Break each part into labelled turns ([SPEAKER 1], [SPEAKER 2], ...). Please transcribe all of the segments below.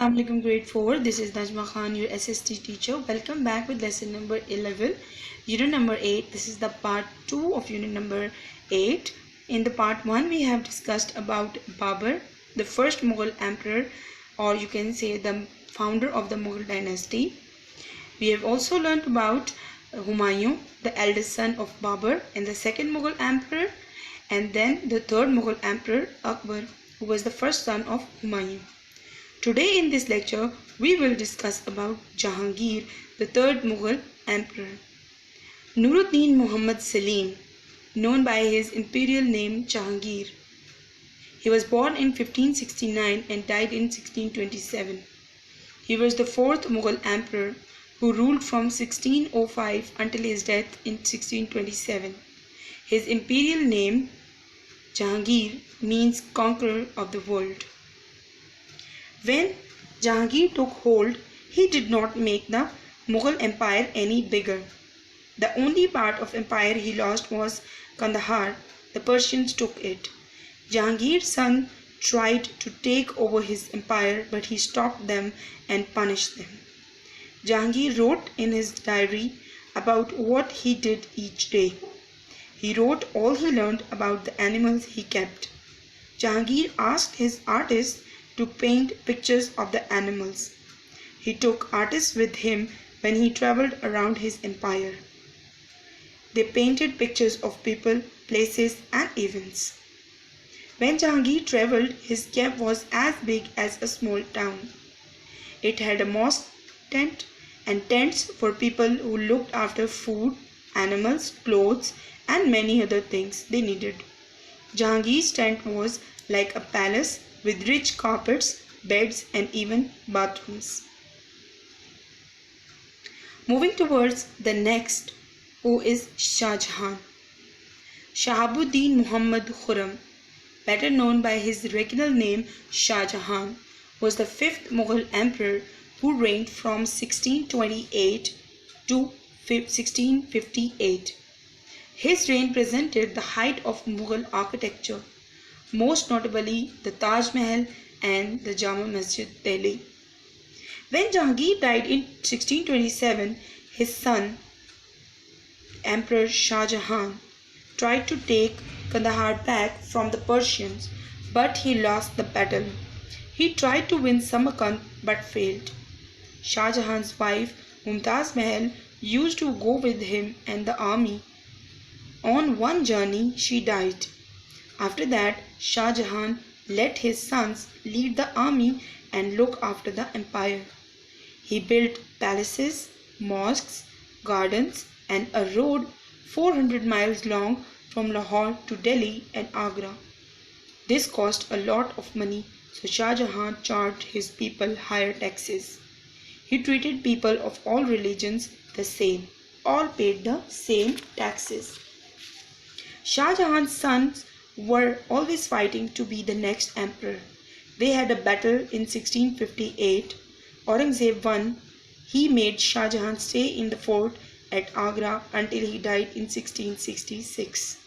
[SPEAKER 1] Assalamu alaikum grade 4. This is Najma Khan, your SST teacher. Welcome back with lesson number 11, unit number 8. This is the part 2 of unit number 8. In the part 1 we have discussed about Babur, the first Mughal emperor, or you can say the founder of the Mughal dynasty. We have also learned about Humayun, the eldest son of Babur and the second Mughal emperor, and then the third Mughal emperor Akbar, who was the first son of Humayun. Today in this lecture, we will discuss about Jahangir, the third Mughal emperor. Nuruddin Muhammad Salim, known by his imperial name Jahangir. He was born in 1569 and died in 1627. He was the fourth Mughal emperor who ruled from 1605 until his death in 1627. His imperial name, Jahangir, means conqueror of the world. When Jahangir took hold, he did not make the Mughal empire any bigger. The only part of empire he lost was Kandahar. The Persians took it. Jahangir's son tried to take over his empire, but he stopped them and punished them. Jahangir wrote in his diary about what he did each day. He wrote all he learned about the animals he kept. Jahangir asked his artists to paint pictures of the animals. He took artists with him when he traveled around his empire. They painted pictures of people, places and events. When Jahangir traveled, his camp was as big as a small town. It had a mosque tent and tents for people who looked after food, animals, clothes and many other things they needed. Jahangir's tent was like a palace with rich carpets, beds and even bathrooms. Moving towards the next, who is Shah Jahan. Shahabuddin Muhammad Khurram, better known by his regular name Shah Jahan, was the fifth Mughal emperor who reigned from 1628 to 1658. His reign presented the height of Mughal architecture, most notably the Taj Mahal and the Jama Masjid Delhi. When Jahangir died in 1627, his son, Emperor Shah Jahan, tried to take Kandahar back from the Persians, but he lost the battle. He tried to win Samarkand but failed. Shah Jahan's wife, Mumtaz Mahal, used to go with him and the army. On one journey, she died. After that, Shah Jahan let his sons lead the army and look after the empire. He built palaces, mosques, gardens and a road 400 miles long from Lahore to Delhi and Agra. This cost a lot of money, so Shah Jahan charged his people higher taxes. He treated people of all religions the same. All paid the same taxes. Shah Jahan's sons were always fighting to be the next emperor. They had a battle in 1658. Aurangzeb won. He made Shah Jahan stay in the fort at Agra until he died in 1666.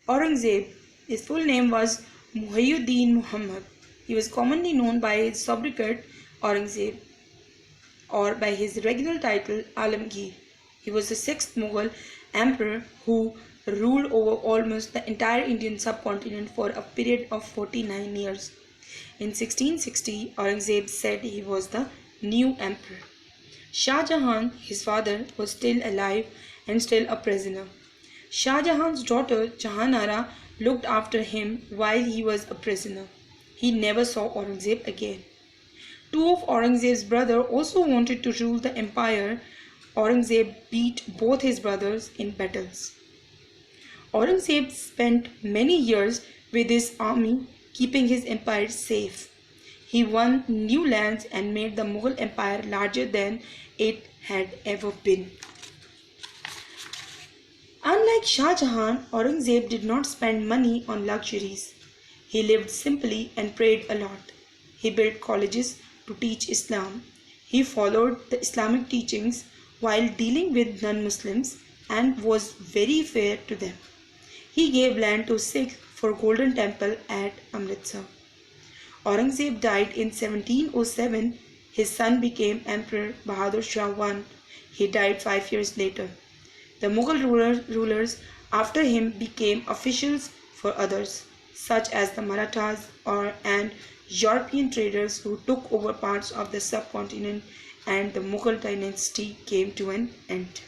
[SPEAKER 1] Aurangzeb, his full name was Muhyiddin Muhammad. He was commonly known by his sobriquet Aurangzeb or by his regular title Alamgir. He was the sixth Mughal emperor who ruled over almost the entire Indian subcontinent for a period of 49 years. In 1660, Aurangzeb said he was the new emperor. Shah Jahan, his father, was still alive and still a prisoner. Shah Jahan's daughter Jahanara looked after him while he was a prisoner. He never saw Aurangzeb again. Two of Aurangzeb's brothers also wanted to rule the empire. Aurangzeb beat both his brothers in battles. Aurangzeb spent many years with his army, keeping his empire safe. He won new lands and made the Mughal empire larger than it had ever been. Unlike Shah Jahan, Aurangzeb did not spend money on luxuries. He lived simply and prayed a lot. He built colleges to teach Islam. He followed the Islamic teachings while dealing with non-Muslims and was very fair to them. He gave land to Sikhs for Golden Temple at Amritsar. Aurangzeb died in 1707. His son became Emperor Bahadur Shah I. He died 5 years later. The Mughal rulers after him became officials for others, such as the Marathas and European traders who took over parts of the subcontinent, and the Mughal dynasty came to an end.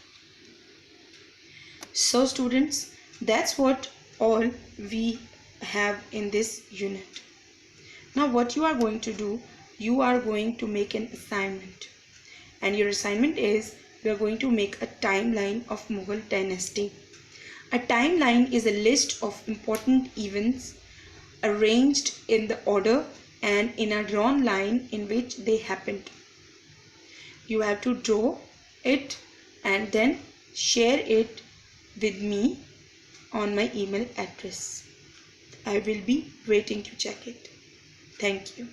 [SPEAKER 1] So students, that's what all we have in this unit. Now what you are going to do, you are going to make an assignment, and your assignment is you are going to make a timeline of Mughal dynasty. A timeline is a list of important events arranged in the order and in a drawn line in which they happened. You have to draw it and then share it with me on my email address. I will be waiting to check it. Thank you.